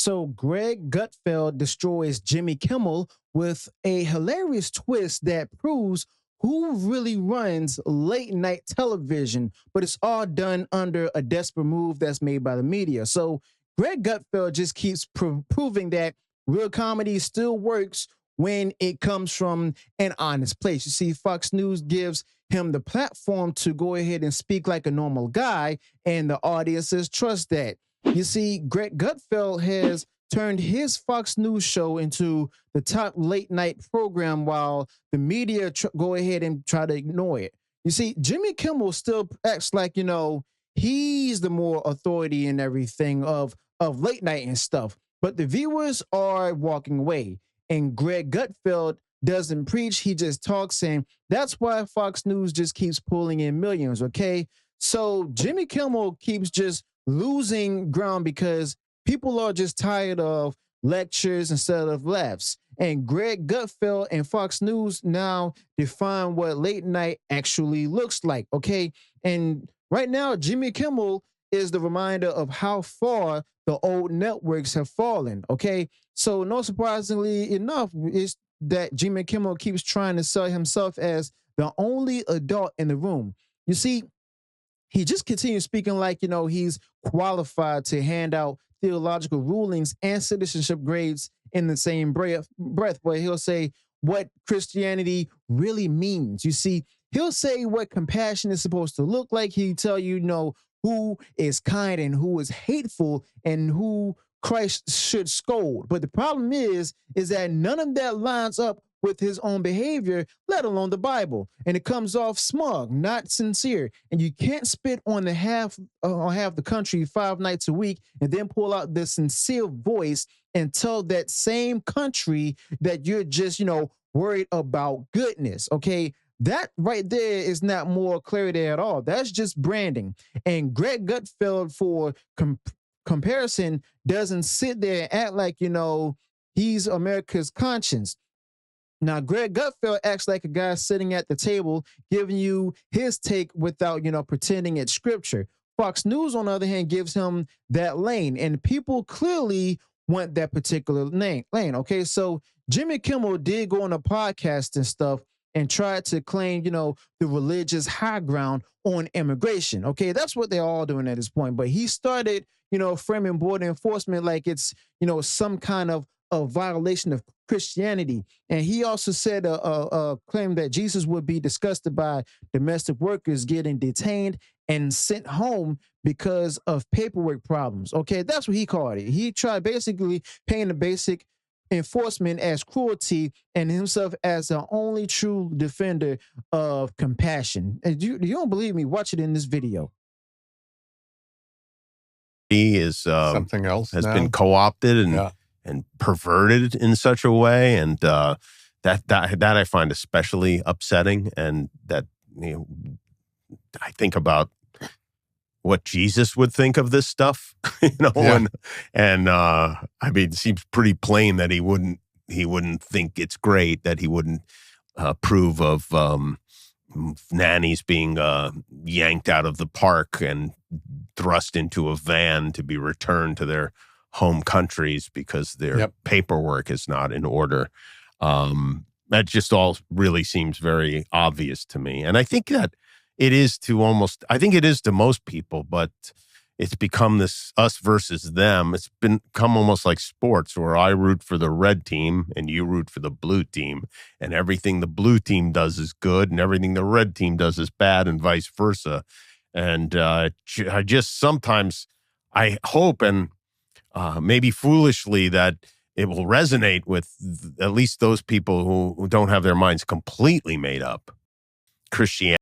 So Greg Gutfeld destroys Jimmy Kimmel with a hilarious twist that proves who really runs late night television, but it's all done under a desperate move that's made by the media. So Greg Gutfeld just keeps proving that real comedy still works when it comes from an honest place. You see, Fox News gives him the platform to go ahead and speak like a normal guy, and the audiences trust that. You see, Greg Gutfeld has turned his Fox News show into the top late night program while the media go ahead and try to ignore it. You see, Jimmy Kimmel still acts like, he's the more authority in everything of late night and stuff, but the viewers are walking away. And Greg Gutfeld doesn't preach, he just talks, and that's why Fox News just keeps pulling in millions, okay? So Jimmy Kimmel keeps just losing ground because people are just tired of lectures instead of laughs. And Greg Gutfeld and Fox News now define what late night actually looks like, okay? And right now, Jimmy Kimmel is the reminder of how far the old networks have fallen, okay? So, no surprisingly enough, is that Jimmy Kimmel keeps trying to sell himself as the only adult in the room. You see, he just continues speaking like, he's qualified to hand out theological rulings and citizenship grades in the same breath, where he'll say what Christianity really means. You see, he'll say what compassion is supposed to look like. He'll tell you, who is kind and who is hateful and who Christ should scold. But the problem is that none of that lines up with his own behavior, let alone the Bible. And it comes off smug, not sincere. And you can't spit on the half the country 5 nights a week and then pull out the sincere voice and tell that same country that you're just, worried about goodness. Okay. That right there is not more clarity at all. That's just branding. And Greg Gutfeld, for comparison, doesn't sit there and act like, he's America's conscience. Now, Greg Gutfeld acts like a guy sitting at the table giving you his take without, pretending it's scripture. Fox News, on the other hand, gives him that lane, and people clearly want that particular lane. Okay, so Jimmy Kimmel did go on a podcast and stuff and tried to claim, the religious high ground on immigration. Okay, that's what they're all doing at this point. But he started, framing border enforcement like it's, some kind of a violation of Christianity. And he also said a claim that Jesus would be disgusted by domestic workers getting detained and sent home because of paperwork problems. Okay, that's what he called it. He tried basically painting the basic enforcement as cruelty and himself as the only true defender of compassion. And you don't believe me? Watch it in this video. He is something else has now? been co-opted and perverted in such a way, and that I find especially upsetting. And that I think about what Jesus would think of this stuff, I mean, it seems pretty plain that he wouldn't think it's great, that he wouldn't approve of nannies being yanked out of the park and thrust into a van to be returned to their home countries because their paperwork is not in order. That just all really seems very obvious to me. And I think that it is to most people, but it's become this us versus them. It's become almost like sports, where I root for the red team and you root for the blue team, and everything the blue team does is good and everything the red team does is bad, and vice versa. And I just sometimes I hope, and maybe foolishly, that it will resonate with at least those people who don't have their minds completely made up. Christianity.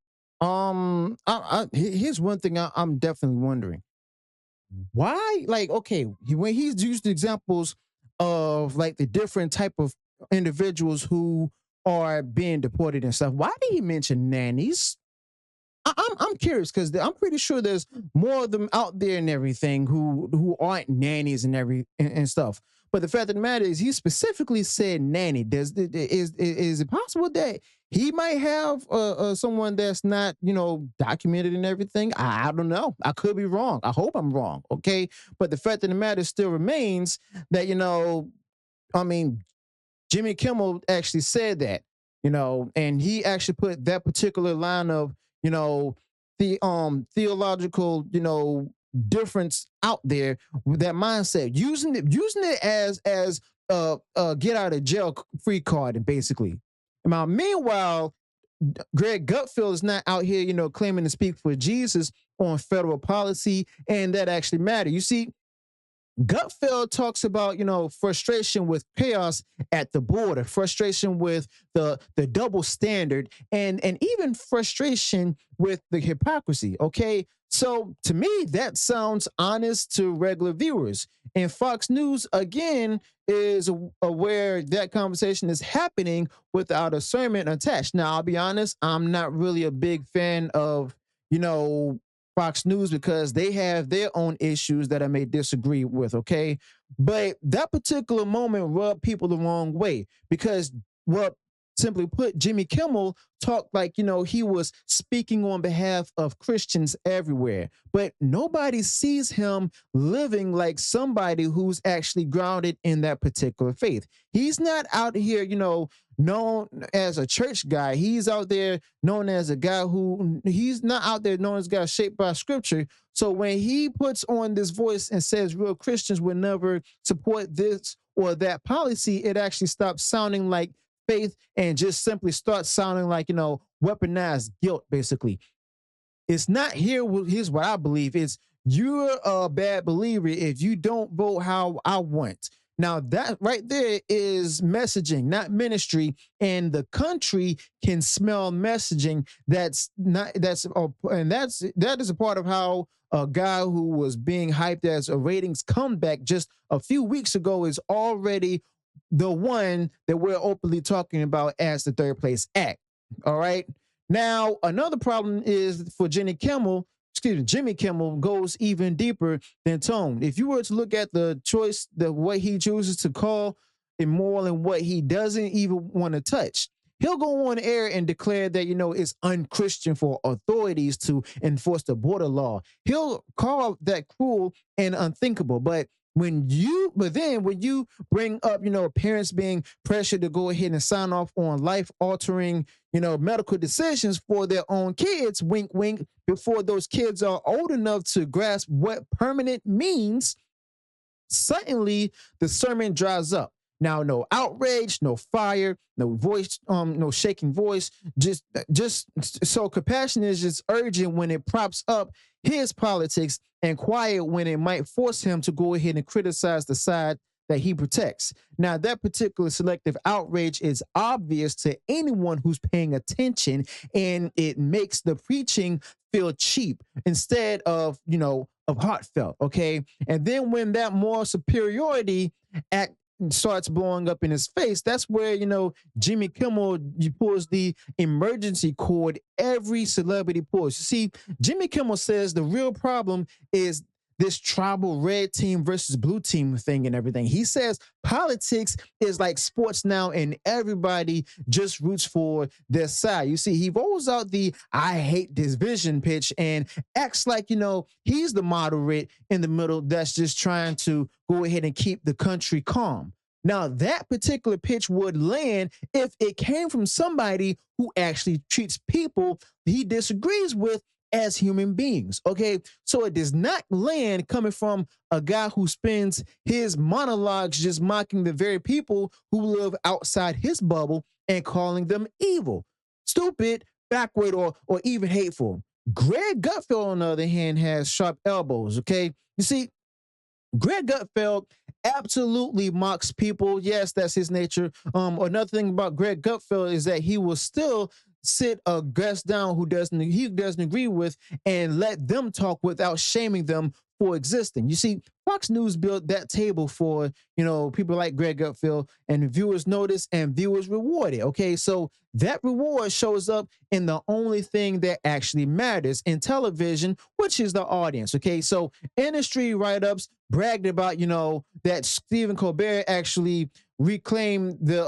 Here's one thing I'm definitely wondering. Why, when he's used examples of like the different type of individuals who are being deported and stuff, why did he mention nannies? I'm curious, because I'm pretty sure there's more of them out there and everything who aren't nannies and stuff. But the fact of the matter is, he specifically said nanny. Is it possible that He might have someone that's not, documented and everything. I don't know. I could be wrong. I hope I'm wrong. Okay. But the fact of the matter still remains that, I mean, Jimmy Kimmel actually said that, and he actually put that particular line of, the theological, difference out there with that mindset, using it as get out of jail free card, and basically. Now, meanwhile, Greg Gutfeld is not out here, claiming to speak for Jesus on federal policy, and that actually matter. You see, Gutfeld talks about, frustration with chaos at the border, frustration with the double standard, and even frustration with the hypocrisy. Okay. So to me, that sounds honest to regular viewers. And Fox News, again, is aware that conversation is happening without a sermon attached. Now, I'll be honest, I'm not really a big fan of, you know, Fox News, because they have their own issues that I may disagree with, okay? But that particular moment rubbed people the wrong way, because, well, simply put, Jimmy Kimmel talked like, he was speaking on behalf of Christians everywhere. But nobody sees him living like somebody who's actually grounded in that particular faith. He's not out here, known as a church guy. He's out there known as a guy who, he's not out there known as a guy shaped by scripture. So when he puts on this voice and says real Christians would never support this or that policy, it actually stops sounding like faith and just simply starts sounding like, weaponized guilt, basically. It's not here's what I believe. It's, you're a bad believer if you don't vote how I want. Now that right there is messaging, not ministry, and the country can smell messaging that is a part of how a guy who was being hyped as a ratings comeback just a few weeks ago is already the one that we're openly talking about as the third place act. All right. Now, another problem is for Jimmy Kimmel goes even deeper than Tone. If you were to look at the choice, what he chooses to call immoral and what he doesn't even want to touch, he'll go on air and declare that, it's unchristian for authorities to enforce the border law. He'll call that cruel and unthinkable. But when you bring up, parents being pressured to go ahead and sign off on life altering, medical decisions for their own kids, wink, wink, before those kids are old enough to grasp what permanent means, suddenly the sermon dries up. Now, no outrage, no fire, no voice, no shaking voice. Just so compassion is just urgent when it props up his politics, and quiet when it might force him to go ahead and criticize the side that he protects. Now, that particular selective outrage is obvious to anyone who's paying attention, and it makes the preaching feel cheap instead of, of heartfelt. Okay. And then when that moral superiority act starts blowing up in his face, that's where, Jimmy Kimmel pulls the emergency cord every celebrity pulls. You see, Jimmy Kimmel says the real problem is this tribal red team versus blue team thing and everything. He says politics is like sports now, and everybody just roots for their side. You see, he rolls out the I hate this vision pitch and acts like, he's the moderate in the middle that's just trying to go ahead and keep the country calm. Now, that particular pitch would land if it came from somebody who actually treats people he disagrees with as human beings. Okay. So it does not land coming from a guy who spends his monologues just mocking the very people who live outside his bubble and calling them evil, stupid, backward, or even hateful. Greg Gutfeld, on the other hand, has sharp elbows. Okay. You see, Greg Gutfeld absolutely mocks people. Yes, that's his nature. Another thing about Greg Gutfeld is that he will still sit a guest down who doesn't agree with and let them talk without shaming them for existing. You see, Fox News built that table for, people like Greg Gutfeld, and viewers notice and viewers reward it. Okay, so that reward shows up in the only thing that actually matters in television, which is the audience. Okay, so industry write-ups bragged about, that Stephen Colbert actually reclaimed the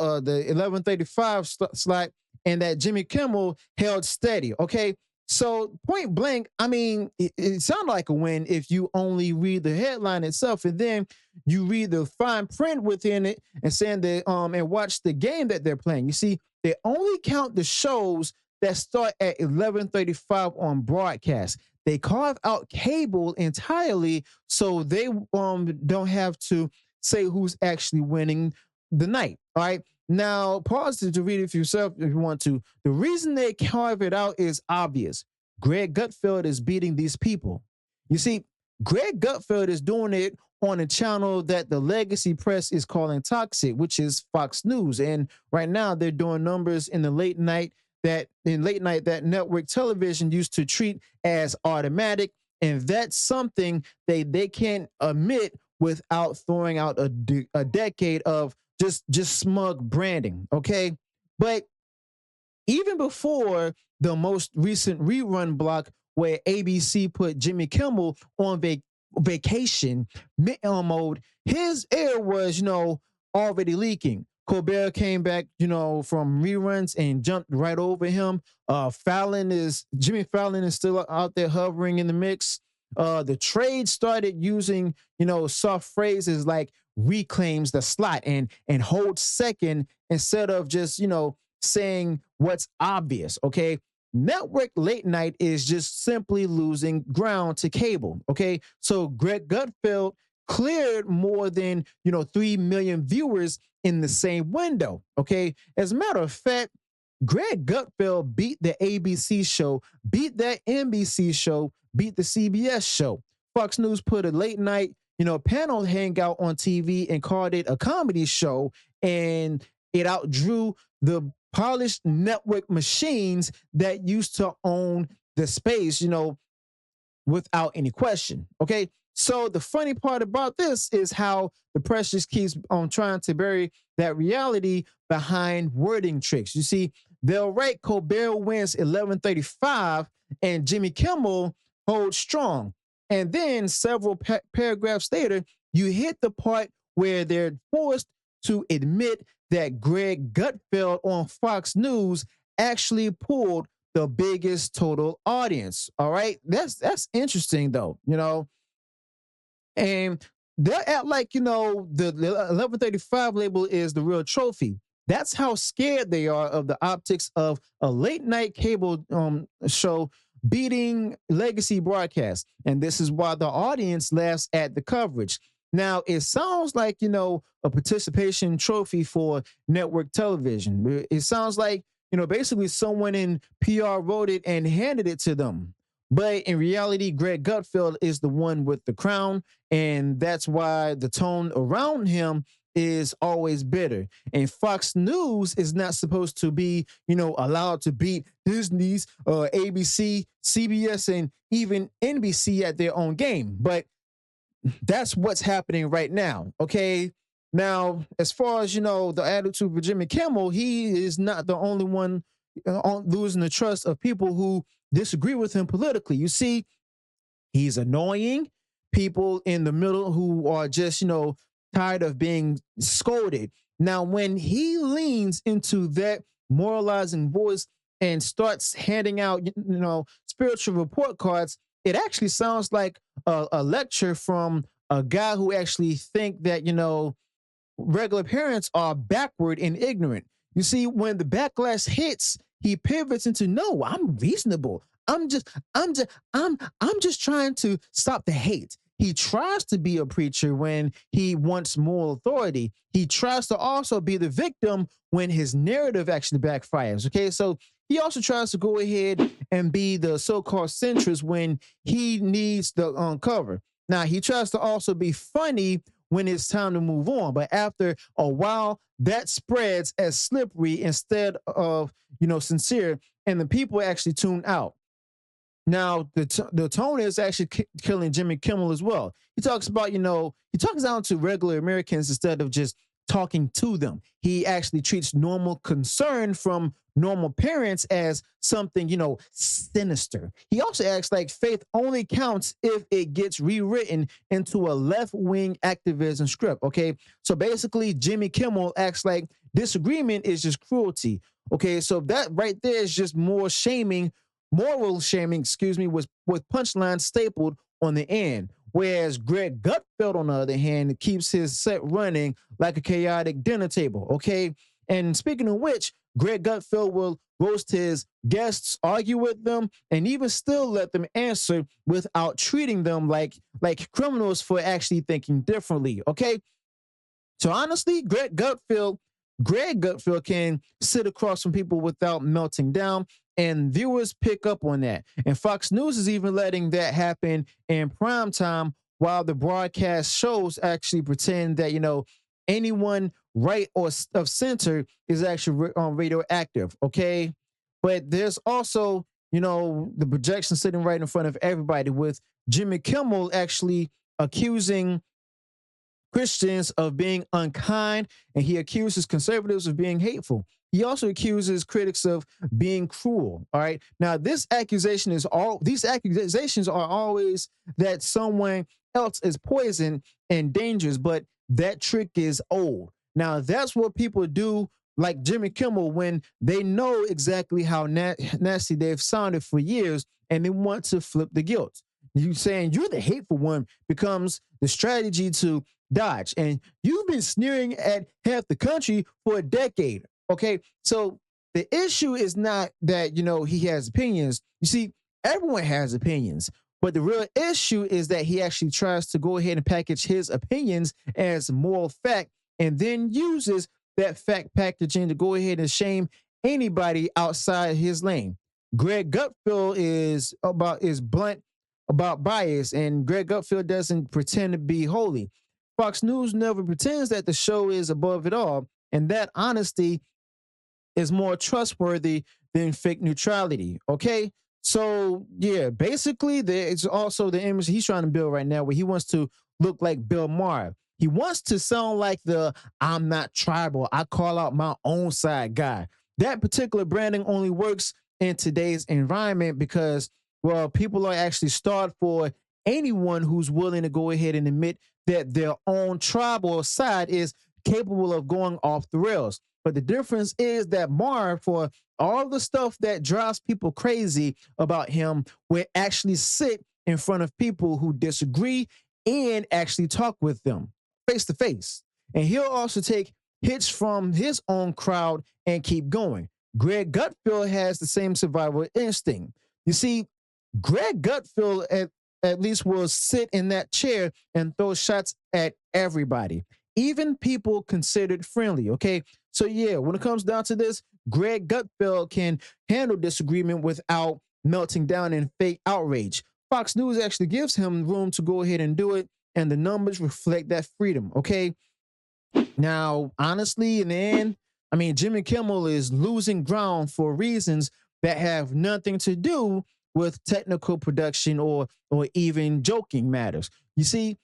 11:35 slot and that Jimmy Kimmel held steady. Okay. So point blank, I mean, it sounded like a win if you only read the headline itself, and then you read the fine print within it and saying that and watch the game that they're playing. You see, they only count the shows that start at 11:35 on broadcast. They carve out cable entirely so they don't have to say who's actually winning the night. All right. Now, pause to read it for yourself if you want to. The reason they carve it out is obvious. Greg Gutfeld is beating these people. You see, Greg Gutfeld is doing it on a channel that the legacy press is calling toxic, which is Fox News. And right now they're doing numbers in the late night that network television used to treat as automatic. And that's something they can't admit without throwing out a decade of just smug branding. Okay. But even before the most recent rerun block where ABC put Jimmy Kimmel on vacation mode, his air was, already leaking. Colbert came back, from reruns and jumped right over him. Jimmy Fallon is still out there hovering in the mix. The trade started using, soft phrases like reclaims the slot and holds second instead of just, saying what's obvious. Okay. Network late night is just simply losing ground to cable. Okay. So Greg Gutfeld cleared more than, 3 million viewers in the same window. Okay. As a matter of fact, Greg Gutfeld beat the ABC show, beat that NBC show, beat the CBS show. Fox News put a late night, panel hangout on TV and called it a comedy show, and it outdrew the polished network machines that used to own the space, without any question. Okay. So the funny part about this is how the press just keeps on trying to bury that reality behind wording tricks. You see, they'll write Colbert wins 11:35 and Jimmy Kimmel holds strong. And then several paragraphs later, you hit the part where they're forced to admit that Greg Gutfeld on Fox News actually pulled the biggest total audience. All right. That's interesting though, and they'll act like, the 11:35 label is the real trophy. That's how scared they are of the optics of a late night cable show beating legacy broadcast. And this is why the audience laughs at the coverage. Now, it sounds like, a participation trophy for network television. It sounds like, basically someone in PR wrote it and handed it to them. But in reality, Greg Gutfeld is the one with the crown. And that's why the tone around him is always bitter. And Fox News is not supposed to be, allowed to beat Disney's, ABC, CBS, and even NBC at their own game. But that's what's happening right now. Okay. Now, as far as, the attitude for Jimmy Kimmel, he is not the only one losing the trust of people who disagree with him politically. You see, he's annoying. People in the middle who are just, tired of being scolded. Now, when he leans into that moralizing voice and starts handing out, spiritual report cards, it actually sounds like a lecture from a guy who actually think that, regular parents are backward and ignorant. You see, when the backlash hits, he pivots into, no, I'm reasonable. I'm just trying to stop the hate. He tries to be a preacher when he wants moral authority. He tries to also be the victim when his narrative actually backfires. Okay, so he also tries to go ahead and be the so-called centrist when he needs the cover. Now, he tries to also be funny when it's time to move on. But after a while, that spreads as slippery instead of, sincere, and the people actually tune out. Now, the tone is actually killing Jimmy Kimmel as well. He talks about, he talks down to regular Americans instead of just talking to them. He actually treats normal concern from normal parents as something, sinister. He also acts like faith only counts if it gets rewritten into a left-wing activism script, okay? So basically, Jimmy Kimmel acts like disagreement is just cruelty. Okay, so that right there is just more shaming, moral shaming, excuse me, with punchlines stapled on the end. Whereas Greg Gutfeld, on the other hand, keeps his set running like a chaotic dinner table. Okay, and speaking of which, Greg Gutfeld will roast his guests, argue with them, and even still let them answer without treating them like criminals for actually thinking differently. Okay, so honestly, Greg Gutfeld can sit across from people without melting down, and viewers pick up on that. And Fox News is even letting that happen in prime time, while the broadcast shows actually pretend that anyone right or of center is actually radioactive. Okay, but there's also the projection sitting right in front of everybody with Jimmy Kimmel actually accusing Christians of being unkind, and he accuses conservatives of being hateful. He also accuses critics of being cruel. All right. Now, these accusations are always that someone else is poison and dangerous, but that trick is old. Now, that's what people do, like Jimmy Kimmel, when they know exactly how nasty they've sounded for years and they want to flip the guilt. You saying you're the hateful one becomes the strategy to dodge. And you've been sneering at half the country for a decade. Okay. So the issue is not that, he has opinions. You see, everyone has opinions. But the real issue is that he actually tries to go ahead and package his opinions as moral fact and then uses that fact packaging to go ahead and shame anybody outside his lane. Greg Gutfeld is blunt about bias, and Greg Gutfeld doesn't pretend to be holy. Fox News never pretends that the show is above it all, and that honesty is more trustworthy than fake neutrality. Okay, so yeah, basically, it's also the image he's trying to build right now, where he wants to look like Bill Maher. He wants to sound like the "I'm not tribal, I call out my own side" guy. That particular branding only works in today's environment because, well, people are actually starved for anyone who's willing to go ahead and admit that their own tribe or side is capable of going off the rails. But the difference is that Maher, for all the stuff that drives people crazy about him, will actually sit in front of people who disagree and actually talk with them face to face. And he'll also take hits from his own crowd and keep going. Greg Gutfeld has the same survival instinct. You see, Greg Gutfeld at least will sit in that chair and throw shots at everybody, even people considered friendly. Okay, so yeah, when it comes down to this, Greg Gutfeld can handle disagreement without melting down in fake outrage. Fox News actually gives him room to go ahead and do it, and the numbers reflect that freedom. Okay, now honestly, in the end, I mean, Jimmy Kimmel is losing ground for reasons that have nothing to do with technical production or even joking matters. You see,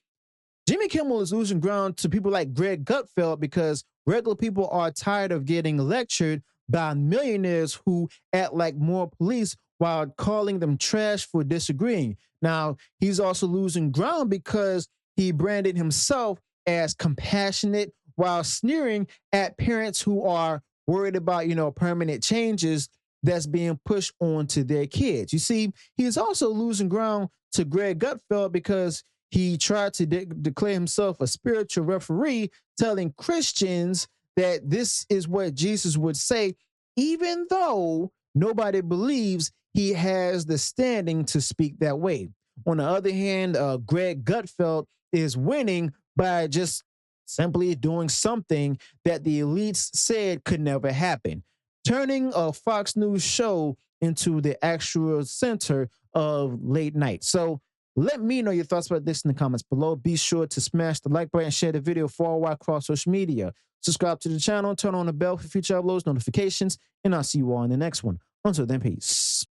Jimmy Kimmel is losing ground to people like Greg Gutfeld because regular people are tired of getting lectured by millionaires who act like moral police while calling them trash for disagreeing. Now, he's also losing ground because he branded himself as compassionate while sneering at parents who are worried about, permanent changes that's being pushed onto their kids. You see, he's also losing ground to Greg Gutfeld because he tried to declare himself a spiritual referee, telling Christians that this is what Jesus would say, even though nobody believes he has the standing to speak that way. On the other hand, Greg Gutfeld is winning by just simply doing something that the elites said could never happen, turning a Fox News show into the actual center of late night. So let me know your thoughts about this in the comments below. Be sure to smash the like button and share the video far and wide across social media. Subscribe to the channel, turn on the bell for future uploads, notifications, and I'll see you all in the next one. Until then, peace.